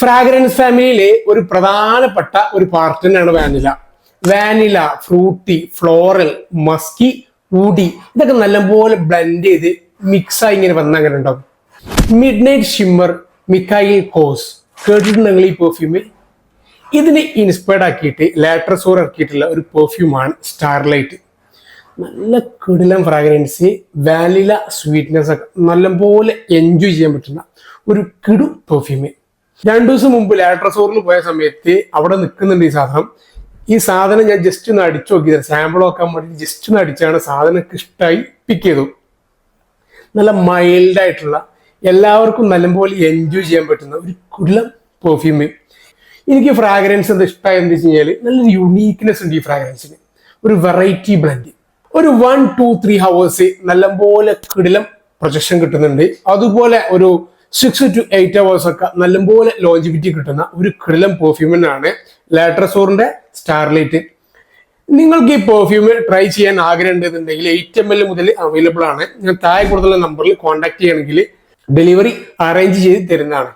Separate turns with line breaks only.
Fragrance ഫാമിലിയിലെ ഒരു പ്രധാനപ്പെട്ട ഒരു പാർട്ട് തന്നെയാണ് vanilla. Vanilla, fruity, floral, musky, woody ഇതൊക്കെ നല്ലപോലെ ബ്ലെൻഡ് ചെയ്ത് മിക്സായി ഇങ്ങനെ വന്ന അങ്ങനെ ഉണ്ടാവും. Midnight shimmer, Michael Kors കേട്ടിട്ടുണ്ടെങ്കിൽ ഈ പെർഫ്യൂമിൽ ഇതിനെ ഇൻസ്പയർഡ് ആക്കിയിട്ട് ലാട്രസോർ ഇറക്കിയിട്ടുള്ള ഒരു പെർഫ്യൂമാണ് സ്റ്റാർലൈറ്റ്. നല്ല കിടിലം ഫ്രാഗ്രൻസ്, വാനില സ്വീറ്റ്നെസ് ഒക്കെ നല്ലപോലെ എൻജോയ് ചെയ്യാൻ പറ്റുന്ന ഒരു കിടു പെർഫ്യൂം. 2 ദിവസം മുമ്പ് ലാട്രസോറിൽ പോയ സമയത്ത് അവിടെ നിൽക്കുന്നുണ്ട് ഈ സാധനം ഞാൻ ജസ്റ്റ് ഒന്ന് അടിച്ചു നോക്കിയത്, സാമ്പിൾ നോക്കാൻ വേണ്ടി ജസ്റ്റ് ഒന്ന് അടിച്ചാണ്. സാധനം ഇഷ്ടമായി പിക്ക് ചെയ്തു. നല്ല മൈൽഡ് ആയിട്ടുള്ള എല്ലാവർക്കും നല്ലപോലെ എൻജോയ് ചെയ്യാൻ പറ്റുന്ന ഒരു കിടിലം പെർഫ്യൂം. എനിക്ക് ഫ്രാഗ്രൻസ് എന്താ ഇഷ്ടമായി എന്താ വെച്ച് കഴിഞ്ഞാൽ നല്ലൊരു യുണീക്നെസ് ഉണ്ട് ഈ ഫ്രാഗ്രൻസിന്, ഒരു വെറൈറ്റി ബ്ലെൻഡ്. ഒരു 1-2-3 ഹവേഴ്സ് നല്ലപോലെ കിടിലം പ്രൊജക്ഷൻ കിട്ടുന്നുണ്ട്. അതുപോലെ ഒരു 6 to 8 ഹവേഴ്സ് ഒക്കെ നല്ലപോലെ ലോഞ്ചിവിറ്റി കിട്ടുന്ന ഒരു കിടിലം പെർഫ്യൂമിനാണ് ലാട്രസോറിന്റെ സ്റ്റാർലൈറ്റ്. നിങ്ങൾക്ക് ഈ പെർഫ്യൂം ട്രൈ ചെയ്യാൻ ആഗ്രഹം ഉണ്ടെന്നുണ്ടെങ്കിൽ 8 ml മുതൽ അവൈലബിൾ ആണ്. ഞാൻ താഴെ കൊടുത്തുള്ള നമ്പറിൽ കോൺടാക്ട് ചെയ്യണമെങ്കിൽ ഡെലിവറി അറേഞ്ച് ചെയ്ത് തരുന്നതാണ്.